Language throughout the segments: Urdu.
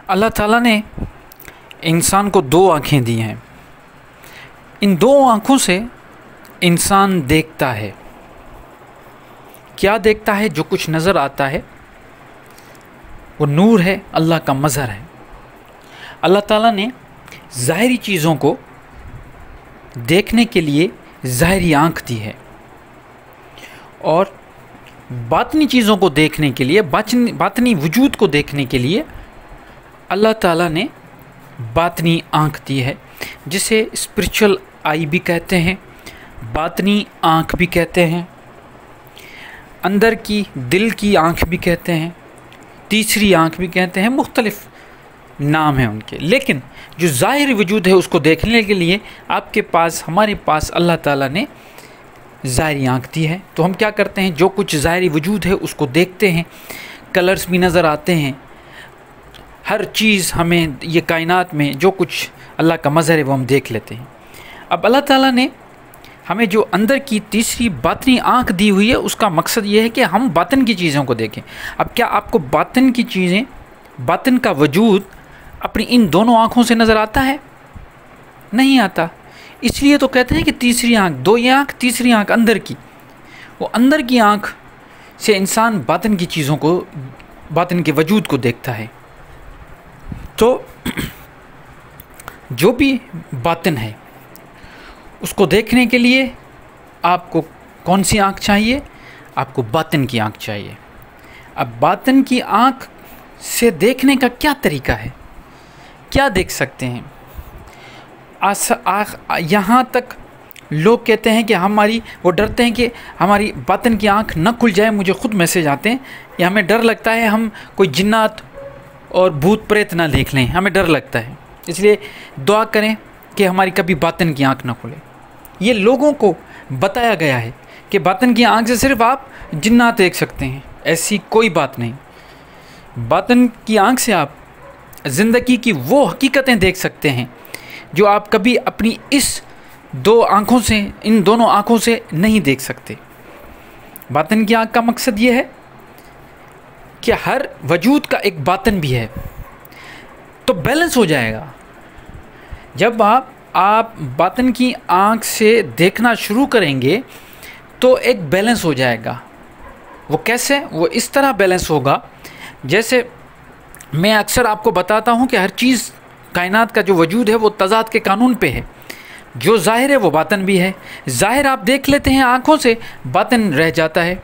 اللہ تعالیٰ نے انسان کو دو آنکھیں دی ہیں. ان دو آنکھوں سے انسان دیکھتا ہے. کیا دیکھتا ہے؟ جو کچھ نظر آتا ہے وہ نور ہے، اللہ کا مظہر ہے. اللہ تعالیٰ نے ظاہری چیزوں کو دیکھنے کے لیے ظاہری آنکھ دی ہے، اور باطنی چیزوں کو دیکھنے کے لیے، باطنی وجود کو دیکھنے کے لیے اللہ تعالیٰ نے باطنی آنکھ دی ہے، جسے اسپرچل آئی بھی کہتے ہیں، باطنی آنکھ بھی کہتے ہیں، اندر کی دل کی آنکھ بھی کہتے ہیں، تیسری آنکھ بھی کہتے ہیں. مختلف نام ہیں ان کے. لیکن جو ظاہری وجود ہے اس کو دیکھنے کے لیے آپ کے پاس، ہمارے پاس اللہ تعالیٰ نے ظاہری آنکھ دی ہے. تو ہم کیا کرتے ہیں؟ جو کچھ ظاہری وجود ہے اس کو دیکھتے ہیں. کلرز بھی نظر آتے ہیں، ہر چیز ہمیں یہ کائنات میں جو کچھ اللہ کا مظہر ہے وہ ہم دیکھ لیتے ہیں. اب اللہ تعالیٰ نے ہمیں جو اندر کی تیسری باطنی آنکھ دی ہوئی ہے، اس کا مقصد یہ ہے کہ ہم باطن کی چیزوں کو دیکھیں. اب کیا آپ کو باطن کی چیزیں، باطن کا وجود اپنی ان دونوں آنکھوں سے نظر آتا ہے؟ نہیں آتا. اس لیے تو کہتے ہیں کہ تیسری آنکھ، دو یہ آنکھ، تیسری آنکھ اندر کی. وہ اندر کی آنکھ سے انسان باطن کی چیزوں کو، باطن کے وجود کو دیکھتا ہے. تو جو بھی باطن ہے اس کو دیکھنے کے لیے آپ کو کون سی آنکھ چاہیے؟ آپ کو باطن کی آنکھ چاہیے. اب باطن کی آنکھ سے دیکھنے کا کیا طریقہ ہے؟ کیا دیکھ سکتے ہیں؟ یہاں تک لوگ کہتے ہیں کہ وہ ڈرتے ہیں کہ ہماری باطن کی آنکھ نہ کھل جائے. مجھے خود میسیج آتے ہیں یا ہمیں ڈر لگتا ہے ہم کوئی جنات اور بھوت پریت نہ دیکھ لیں، ہمیں ڈر لگتا ہے. اس لیے دعا کریں کہ ہماری کبھی باطن کی آنکھ نہ کھلے. یہ لوگوں کو بتایا گیا ہے کہ باطن کی آنکھ سے صرف آپ جنات دیکھ سکتے ہیں. ایسی کوئی بات نہیں. باطن کی آنکھ سے آپ زندگی کی وہ حقیقتیں دیکھ سکتے ہیں جو آپ کبھی اپنی اس دو آنکھوں سے، ان دونوں آنکھوں سے نہیں دیکھ سکتے. باطن کی آنکھ کا مقصد یہ ہے کہ ہر وجود کا ایک باطن بھی ہے، تو بیلنس ہو جائے گا. جب آپ باطن کی آنکھ سے دیکھنا شروع کریں گے تو ایک بیلنس ہو جائے گا. وہ کیسے؟ وہ اس طرح بیلنس ہوگا جیسے میں اکثر آپ کو بتاتا ہوں کہ ہر چیز، کائنات کا جو وجود ہے وہ تضاد کے قانون پہ ہے. جو ظاہر ہے وہ باطن بھی ہے. ظاہر آپ دیکھ لیتے ہیں آنکھوں سے، باطن رہ جاتا ہے.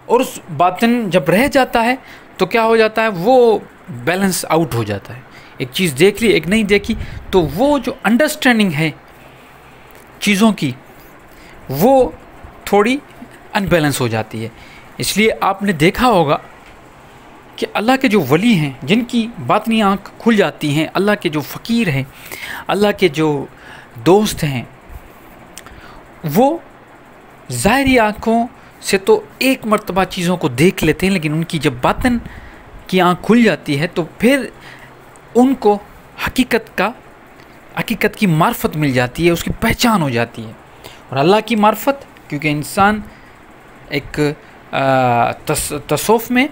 اور اس باطن جب رہ جاتا ہے تو کیا ہو جاتا ہے؟ وہ بیلنس آؤٹ ہو جاتا ہے. ایک چیز دیکھ لی، ایک نہیں دیکھی، تو وہ جو انڈرسٹینڈنگ ہے چیزوں کی وہ تھوڑی ان بیلنس ہو جاتی ہے. اس لیے آپ نے دیکھا ہوگا کہ اللہ کے جو ولی ہیں، جن کی باطنی آنکھ کھل جاتی ہیں، اللہ کے جو فقیر ہیں، اللہ کے جو دوست ہیں، وہ ظاہری آنکھوں سے تو ایک مرتبہ چیزوں کو دیکھ لیتے ہیں، لیکن ان کی جب باطن کی آنکھ کھل جاتی ہے تو پھر ان کو حقیقت کی معرفت مل جاتی ہے، اس کی پہچان ہو جاتی ہے. اور اللہ کی معرفت، کیونکہ انسان ایک تصوف میں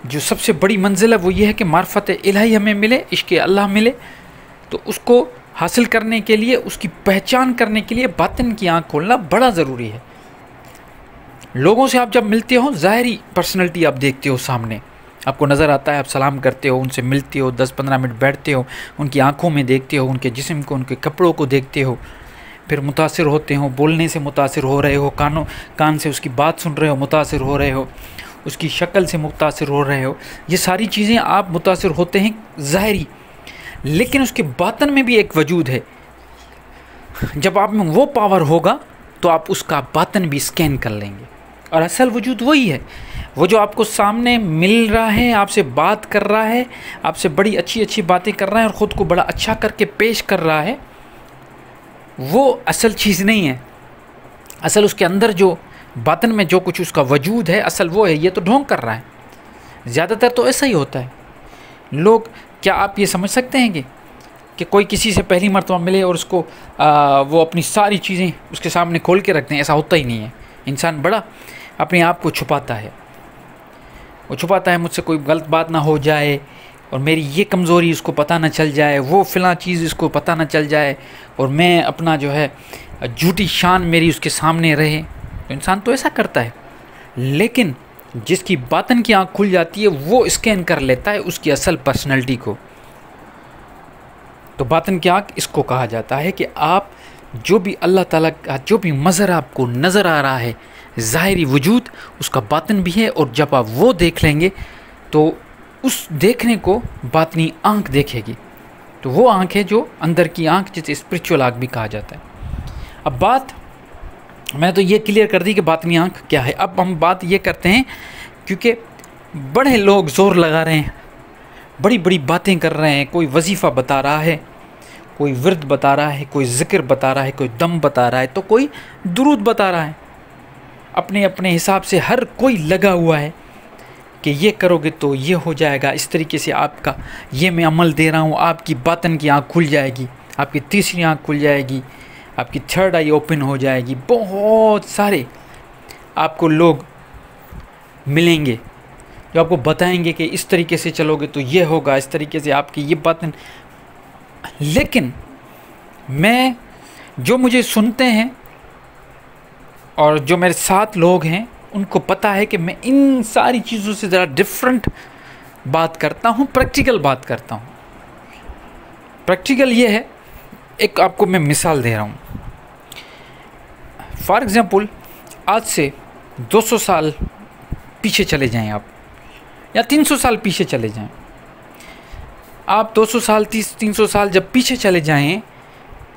جو سب سے بڑی منزل ہے وہ یہ ہے کہ معرفت الہی ہمیں ملے، عشق اللہ ملے. تو اس کو حاصل کرنے کے لیے، اس کی پہچان کرنے کے لیے باطن کی آنکھ کھولنا بڑا ضروری ہے. لوگوں سے آپ جب ملتے ہو، ظاہری پرسنالٹی آپ دیکھتے ہو سامنے، آپ کو نظر آتا ہے، آپ سلام کرتے ہو، ان سے ملتے ہو، 10-15 منٹ بیٹھتے ہو، ان کی آنکھوں میں دیکھتے ہو، ان کے جسم کو، ان کے کپڑوں کو دیکھتے ہو، پھر متاثر ہوتے ہو، بولنے سے متاثر ہو رہے ہو، کان سے اس کی بات سن رہے ہو، متاثر ہو رہے ہو، اس کی شکل سے متاثر ہو رہے ہو. یہ ساری چیزیں آپ متاثر ہوتے ہیں ظاہری، لیکن اس کے باطن میں بھی ایک وجود ہے. جب آپ میں وہ پاور ہوگا تو آپ اس کا باطن بھی اسکین کر لیں گے. اور اصل وجود وہی ہے، وہ جو آپ کو سامنے مل رہا ہے، آپ سے بات کر رہا ہے، آپ سے بڑی اچھی باتیں کر رہا ہے اور خود کو بڑا اچھا کر کے پیش کر رہا ہے، وہ اصل چیز نہیں ہے. اصل اس کے اندر جو باطن میں جو کچھ اس کا وجود ہے، اصل وہ ہے. یہ تو ڈھونگ کر رہا ہے. زیادہ تر تو ایسا ہی ہوتا ہے. لوگ، کیا آپ یہ سمجھ سکتے ہیں کہ کوئی کسی سے پہلی مرتبہ ملے اور اس کو وہ اپنی ساری چیزیں اس کے سامنے کھول کے رکھتے ہیں؟ ایسا ہوتا ہی نہیں ہے. انسان بڑا اپنے آپ کو چھپاتا ہے. وہ چھپاتا ہے، مجھ سے کوئی غلط بات نہ ہو جائے، اور میری یہ کمزوری اس کو پتہ نہ چل جائے، وہ فلاں چیز اس کو پتہ نہ چل جائے، اور میں اپنا جو ہے جھوٹی شان میری اس کے سامنے رہے. تو انسان تو ایسا کرتا ہے. لیکن جس کی باطن کی آنکھ کھل جاتی ہے وہ اسکین کر لیتا ہے اس کی اصل پرسنالٹی کو. تو باطن کی آنکھ اس کو کہا جاتا ہے کہ آپ جو بھی اللہ تعالیٰ کا جو بھی مظہر آپ کو نظر آ رہا ہے، ظاہری وجود، اس کا باطن بھی ہے. اور جب آپ وہ دیکھ لیں گے تو اس دیکھنے کو باطنی آنکھ دیکھے گی. تو وہ آنکھ ہے جو اندر کی آنکھ، جسے اسپرچول آنکھ بھی کہا جاتا ہے. اب بات میں تو یہ کلیئر کر دی کہ باطنی آنکھ کیا ہے. اب ہم بات یہ کرتے ہیں، کیونکہ بڑے لوگ زور لگا رہے ہیں، بڑی بڑی باتیں کر رہے ہیں. کوئی وظیفہ بتا رہا ہے، کوئی ورد بتا رہا ہے، کوئی ذکر بتا رہا ہے، کوئی دم بتا رہا ہے، تو کوئی درود بتا رہا ہے. اپنے اپنے حساب سے ہر کوئی لگا ہوا ہے کہ یہ کرو گے تو یہ ہو جائے گا، اس طریقے سے آپ کا یہ میں عمل دے رہا ہوں، آپ کی باطن کی آنکھ کھل جائے گی، آپ کی تیسری آنکھ کھل جائے گی، آپ کی تھرڈ آئی اوپن ہو جائے گی. بہت سارے آپ کو لوگ ملیں گے جو آپ کو بتائیں گے کہ اس طریقے سے چلو گے تو یہ ہوگا، اس طریقے سے آپ کی یہ باطن. لیکن میں جو مجھے سنتے ہیں اور جو میرے ساتھ لوگ ہیں ان کو پتہ ہے کہ میں ان ساری چیزوں سے ذرا ڈفرینٹ بات کرتا ہوں، پریکٹیکل بات کرتا ہوں. پریکٹیکل یہ ہے، ایک آپ کو میں مثال دے رہا ہوں. فار ایگزامپل آج سے 200 سال پیچھے چلے جائیں آپ، یا 300 سال پیچھے چلے جائیں. آپ 200 سال 300 سال جب پیچھے چلے جائیں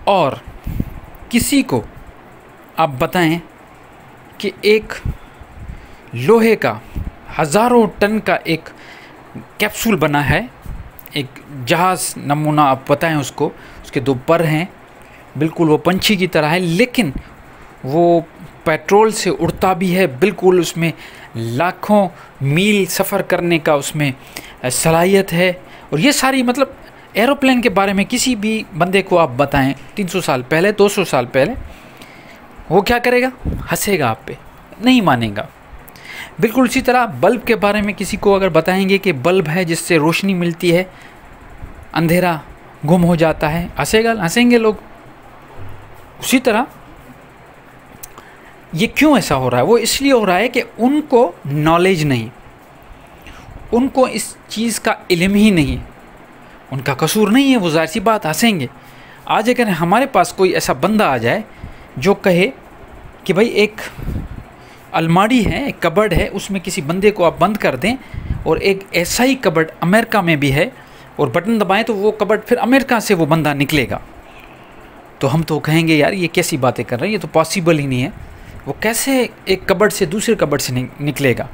اور کسی کو آپ بتائیں کہ ایک لوہے کا 1000 ٹن کا ایک کیپسول بنا ہے، ایک جہاز نمونہ آپ بتائیں اس کو، اس کے 2 پر ہیں، بالکل وہ پنچھی کی طرح ہے، لیکن وہ پیٹرول سے اڑتا بھی ہے، بالکل اس میں لاکھوں میل سفر کرنے کا اس میں صلاحیت ہے. اور یہ ساری مطلب ایروپلین کے بارے میں کسی بھی بندے کو آپ بتائیں 300 سال پہلے، 200 سال پہلے، وہ کیا کرے گا؟ ہنسے گا آپ پہ، نہیں مانے گا. بالکل اسی طرح بلب کے بارے میں کسی کو اگر بتائیں گے کہ بلب ہے جس سے روشنی ملتی ہے، اندھیرا گم ہو جاتا ہے، ہنسیں گے لوگ. اسی طرح یہ کیوں ایسا ہو رہا ہے؟ وہ اس لیے ہو رہا ہے کہ ان کو نالج نہیں، ان کو اس چیز کا علم ہی نہیں. ان کا قصور نہیں ہے، وہ ظاہر سی بات ہنسیں گے. آج اگر ہمارے پاس کوئی ایسا بندہ آ جائے جو کہے کہ بھائی ایک الماری ہے، ایک کبڈ ہے، اس میں کسی بندے کو آپ بند کر دیں، اور ایک ایسا ہی کبڈ امریکہ میں بھی ہے، اور بٹن دبائیں تو وہ کبڈ پھر امریکہ سے وہ بندہ نکلے گا، تو ہم تو کہیں گے یار یہ کیسی باتیں کر رہے ہیں، یہ تو پاسیبل ہی نہیں ہے. وہ کیسے ایک کبڈ سے دوسرے کبڈ سے نکلے گا؟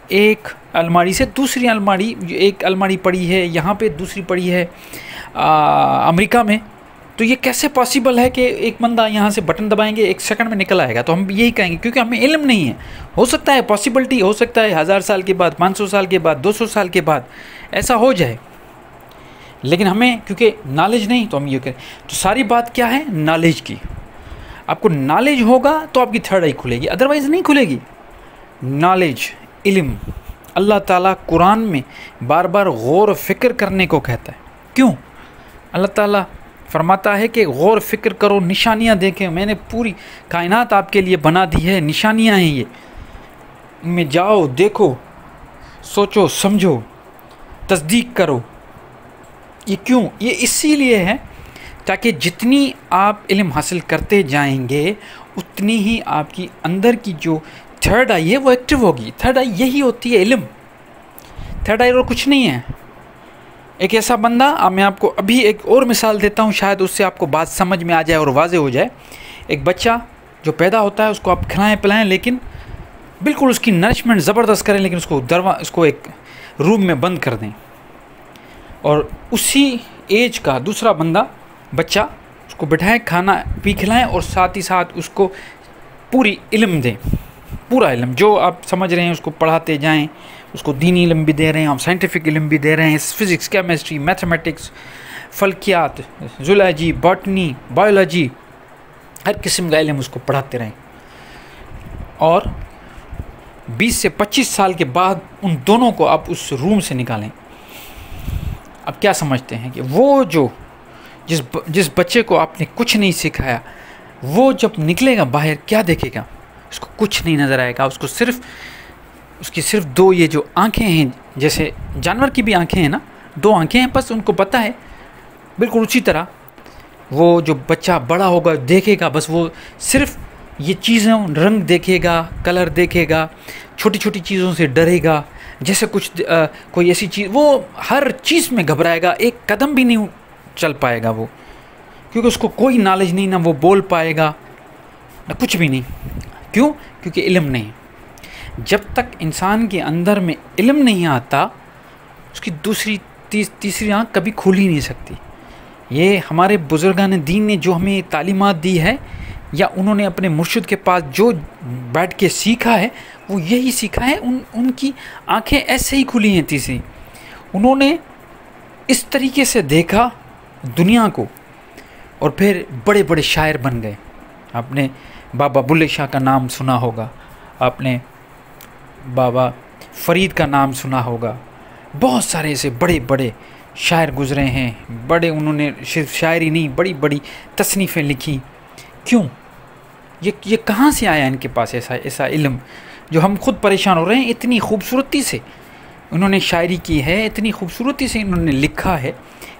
ایک الماری سے دوسری الماری، ایک الماری پڑی ہے یہاں پہ، دوسری پڑی ہے امریکہ میں، تو یہ کیسے پاسیبل ہے کہ ایک بندہ یہاں سے بٹن دبائیں گے 1 سیکنڈ میں نکل آئے گا؟ تو ہم یہی کہیں گے کیونکہ ہمیں علم نہیں ہے. ہو سکتا ہے پاسیبلٹی، ہو سکتا ہے 1000 سال کے بعد، 500 سال کے بعد، 200 سال کے بعد ایسا ہو جائے، لیکن ہمیں کیونکہ نالج نہیں تو ہم یہ کریں. تو ساری بات کیا ہے؟ نالج کی. آپ کو نالج ہوگا تو آپ کی تھرڈ آئی کھلے گی، ادروائز نہیں کھلے گی. نالج، علم. اللہ تعالیٰ قرآن میں بار بار غور و فکر کرنے کو کہتا ہے. کیوں؟ اللہ تعالیٰ فرماتا ہے کہ غور فکر کرو، نشانیاں دیکھیں، میں نے پوری کائنات آپ کے لیے بنا دی ہے، نشانیاں ہیں یہ، ان میں جاؤ، دیکھو، سوچو، سمجھو، تصدیق کرو. یہ کیوں؟ یہ اسی لیے ہے تاکہ جتنی آپ علم حاصل کرتے جائیں گے اتنی ہی آپ کی اندر کی جو تھرڈ آئی ہے وہ ایکٹیو ہوگی. تھرڈ آئی یہی ہوتی ہے، علم. تھرڈ آئی اور کچھ نہیں ہے. ایک ایسا بندہ، میں آپ کو ابھی ایک اور مثال دیتا ہوں، شاید اس سے آپ کو بات سمجھ میں آ جائے اور واضح ہو جائے. ایک بچہ جو پیدا ہوتا ہے اس کو آپ کھلائیں پلائیں، لیکن بالکل اس کی نرشمنٹ زبردست کریں، لیکن اس کو ایک روم میں بند کر دیں، اور اسی ایج کا دوسرا بچہ اس کو بٹھائیں، کھانا بھی کھلائیں، اور ساتھ ہی ساتھ اس کو پوری علم دیں، پورا علم جو آپ سمجھ رہے ہیں اس کو پڑھاتے جائیں. اس کو دینی علم بھی دے رہے ہیں، آپ سائنٹیفک علم بھی دے رہے ہیں، فزکس، کیمسٹری، میتھمیٹکس، فلکیات، زولوجی، باٹنی، بایولوجی، ہر قسم کا علم اس کو پڑھاتے رہیں. اور 20 سے 25 سال کے بعد ان دونوں کو آپ اس روم سے نکالیں. اب کیا سمجھتے ہیں کہ وہ جو جس بچے کو آپ نے کچھ نہیں سکھایا، وہ جب نکلے گا باہر کیا دیکھے گا؟ اس کو کچھ نہیں نظر آئے گا، اس کو اس کی صرف دو یہ جو آنکھیں ہیں، جیسے جانور کی بھی آنکھیں ہیں نا، دو آنکھیں ہیں، بس ان کو پتہ ہے بالکل اسی طرح وہ جو بچہ بڑا ہوگا دیکھے گا، بس وہ صرف یہ چیزیں رنگ دیکھے گا، کلر دیکھے گا، چھوٹی چھوٹی چیزوں سے ڈرے گا، جیسے کوئی ایسی چیز، وہ ہر چیز میں گھبرائے گا، ایک قدم بھی نہیں چل پائے گا وہ، کیونکہ اس کو کوئی نالج نہیں، نہ وہ بول پائے گا نہ کچھ بھی نہیں۔ کیوں؟ کیونکہ علم نہیں۔ جب تک انسان کے اندر میں علم نہیں آتا، اس کی تیسری آنکھ کبھی کھول ہی نہیں سکتی۔ یہ ہمارے بزرگان دین نے جو ہمیں تعلیمات دی ہے، یا انہوں نے اپنے مرشد کے پاس جو بیٹھ کے سیکھا ہے، وہ یہی سیکھا ہے۔ ان کی آنکھیں ایسے ہی کھلی ہیں تیسری، انہوں نے اس طریقے سے دیکھا دنیا کو، اور پھر بڑے بڑے شاعر بن گئے۔ آپ نے بابا بلے شاہ کا نام سنا ہوگا، آپ نے بابا فرید کا نام سنا ہوگا، بہت سارے ایسے بڑے بڑے شاعر گزرے ہیں، بڑے انہوں نے صرف شاعری نہیں، بڑی بڑی تصنیفیں لکھی۔ کیوں؟ یہ کہاں سے آیا ان کے پاس ایسا علم جو ہم خود پریشان ہو رہے ہیں؟ اتنی خوبصورتی سے انہوں نے شاعری کی ہے، اتنی خوبصورتی سے انہوں نے لکھا ہے،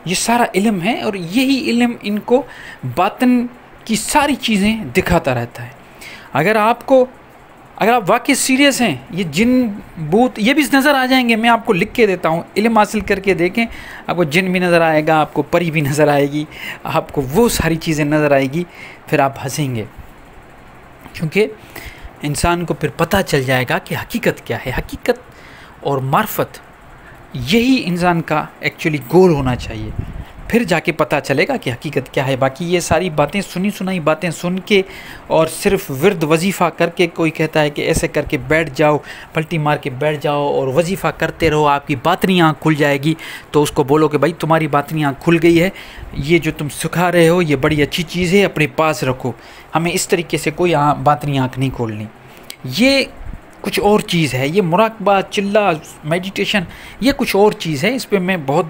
یہ سارا علم ہے، اور یہی علم ان کو باطن کی ساری چیزیں دکھاتا رہتا ہے۔ اگر آپ واقعی سیریس ہیں، یہ جن بھوت یہ بھی نظر آ جائیں گے، میں آپ کو لکھ کے دیتا ہوں، علم حاصل کر کے دیکھیں، آپ کو جن بھی نظر آئے گا، آپ کو پری بھی نظر آئے گی، آپ کو وہ ساری چیزیں نظر آئے گی، پھر آپ ہنسیں گے، کیونکہ انسان کو پھر پتہ چل جائے گا کہ حقیقت کیا ہے۔ حقیقت اور معرفت یہی انسان کا ایکچولی گول ہونا چاہیے، پھر جا کے پتہ چلے گا کہ حقیقت کیا ہے۔ باقی یہ ساری باتیں سنی سنائی باتیں سن کے اور صرف ورد وظیفہ کر کے، کوئی کہتا ہے کہ ایسے کر کے بیٹھ جاؤ، پلٹی مار کے بیٹھ جاؤ اور وظیفہ کرتے رہو، آپ کی باطنی آنکھ کھل جائے گی، تو اس کو بولو کہ بھائی تمہاری باطنی آنکھ کھل گئی ہے، یہ جو تم سکھا رہے ہو یہ بڑی اچھی چیز ہے، اپنے پاس رکھو، ہمیں اس طریقے سے کوئی باطنی آنکھ نہیں کھولنی۔ یہ کچھ اور چیز ہے، یہ مراقبہ، چلہ، میڈیٹیشن، یہ کچھ اور چیز ہے، اس پہ میں بہت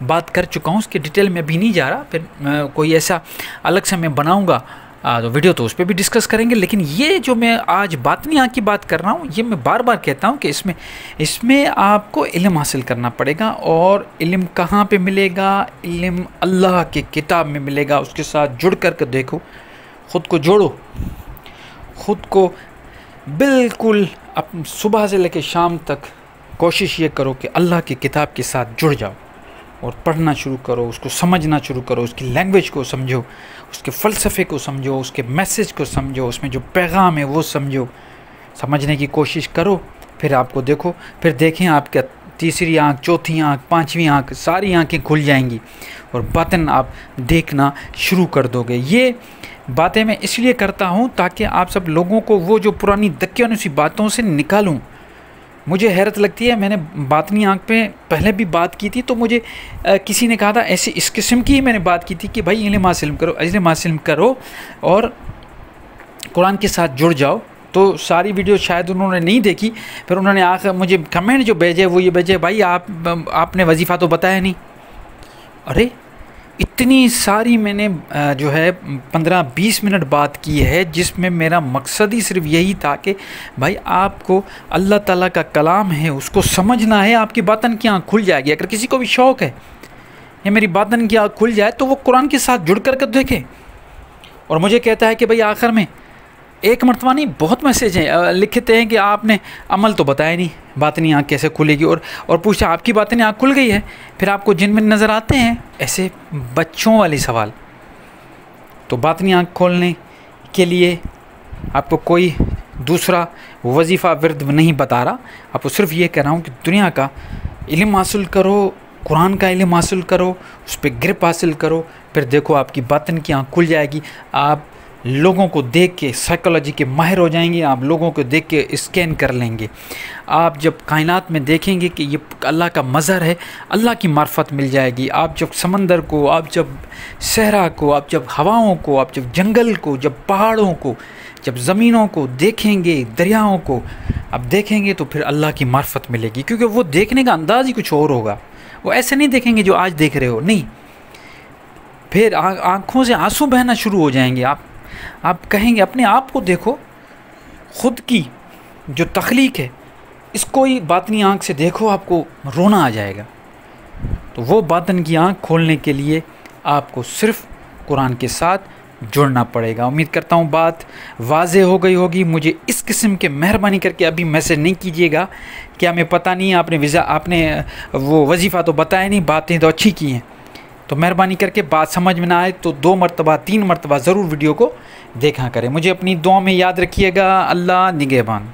بات کر چکا ہوں، اس کے ڈیٹیل میں ابھی نہیں جا رہا، پھر کوئی ایسا الگ سے میں بناؤں گا تو ویڈیو، تو اس پہ بھی ڈسکس کریں گے۔ لیکن یہ جو میں آج باطنی آنکھ کی بات کر رہا ہوں، یہ میں بار بار کہتا ہوں کہ اس میں آپ کو علم حاصل کرنا پڑے گا، اور علم کہاں پہ ملے گا؟ علم اللہ کے کتاب میں ملے گا، اس کے ساتھ جڑ کر کے دیکھو، خود کو جوڑو، خود کو بالکل صبح سے لے کے شام تک کوشش یہ کرو کہ اللہ کی کتاب کے ساتھ جڑ جاؤ، اور پڑھنا شروع کرو، اس کو سمجھنا شروع کرو، اس کی لینگویج کو سمجھو، اس کے فلسفے کو سمجھو، اس کے میسیج کو سمجھو، اس میں جو پیغام ہے وہ سمجھو، سمجھنے کی کوشش کرو، پھر آپ کو دیکھو، پھر دیکھیں آپ کا تیسری آنکھ، چوتھی آنکھ، پانچویں آنکھ، ساری آنکھیں کھل جائیں گی، اور باطن آپ دیکھنا شروع کر دو گے۔ یہ باتیں میں اس لیے کرتا ہوں تاکہ آپ سب لوگوں کو وہ جو پرانی دکیانوں سی باتوں سے نکالوں۔ مجھے حیرت لگتی ہے، میں نے باطنی آنکھ پہ پہلے بھی بات کی تھی، تو مجھے کسی نے کہا تھا ایسے اس قسم کی ہی میں نے بات کی تھی کہ بھائی علم حاصل کرو اور قرآن کے ساتھ جڑ جاؤ۔ تو ساری ویڈیو شاید انہوں نے نہیں دیکھی، پھر انہوں نے آخر مجھے کمنٹ جو بھیجے وہ یہ بھیجے، بھائی آپ نے وظیفہ تو بتایا نہیں۔ ارے اتنی ساری میں نے جو ہے 15-20 منٹ بات کی ہے، جس میں میرا مقصد ہی صرف یہی تھا کہ بھائی آپ کو اللہ تعالیٰ کا کلام ہے، اس کو سمجھنا ہے، آپ کی باطن کی آنکھ کھل جائے گی۔ اگر کسی کو بھی شوق ہے یا میری باطن کی آنکھ کھل جائے تو وہ قرآن کے ساتھ جڑ کر دیکھے، اور مجھے کہتا ہے کہ بھائی آخر میں ایک مرتبہ نہیں، بہت میسیج ہیں لکھتے ہیں کہ آپ نے عمل تو بتایا نہیں، باطنی آنکھ کیسے کھلے گی، اور پوچھا آپ کی باطنی آنکھ کھل گئی ہے، پھر آپ کو جن میں نظر آتے ہیں، ایسے بچوں والی سوال۔ تو باطنی آنکھ کھولنے کے لیے آپ کو کوئی دوسرا وظیفہ ورد نہیں بتا رہا، آپ کو صرف یہ کہہ رہا ہوں کہ دنیا کا علم حاصل کرو، قرآن کا علم حاصل کرو، اس پہ گرپ حاصل کرو، پھر دیکھو آپ کی باطن کی آنکھ کھل جائے گی، آپ لوگوں کو دیکھ کے سائیکالوجی کے ماہر ہو جائیں گے، آپ لوگوں کو دیکھ کے اسکین کر لیں گے، آپ جب کائنات میں دیکھیں گے کہ یہ اللہ کا مظہر ہے، اللہ کی معرفت مل جائے گی، آپ جب سمندر کو، آپ جب صحرا کو، آپ جب ہواؤں کو، آپ جب جنگل کو، جب پہاڑوں کو، جب زمینوں کو دیکھیں گے، دریاؤں کو آپ دیکھیں گے، تو پھر اللہ کی معرفت ملے گی، کیونکہ وہ دیکھنے کا انداز ہی کچھ اور ہوگا، وہ ایسے نہیں دیکھیں گے جو آج دیکھ رہے ہو، نہیں، پھر آنکھوں سے آنسو بہنا شروع ہو جائیں گے. آپ کہیں گے اپنے آپ کو دیکھو، خود کی جو تخلیق ہے اس کو ہی باطنی آنکھ سے دیکھو، آپ کو رونا آ جائے گا. تو وہ باطن کی آنکھ کھولنے کے لیے آپ کو صرف قرآن کے ساتھ جڑنا پڑے گا. امید کرتا ہوں بات واضح ہو گئی ہوگی. مجھے اس قسم کے مہربانی کر کے ابھی میسج نہیں کیجیے گا کہ ہمیں پتہ نہیں، آپ نے وہ وظیفہ تو بتایا نہیں، باتیں تو اچھی کی ہیں. تو مہربانی کر کے بات سمجھ میں نہ آئے تو 2 مرتبہ 3 مرتبہ ضرور ویڈیو کو دیکھا کریں. مجھے اپنی دعا میں یاد رکھیے گا. اللہ نگہبان.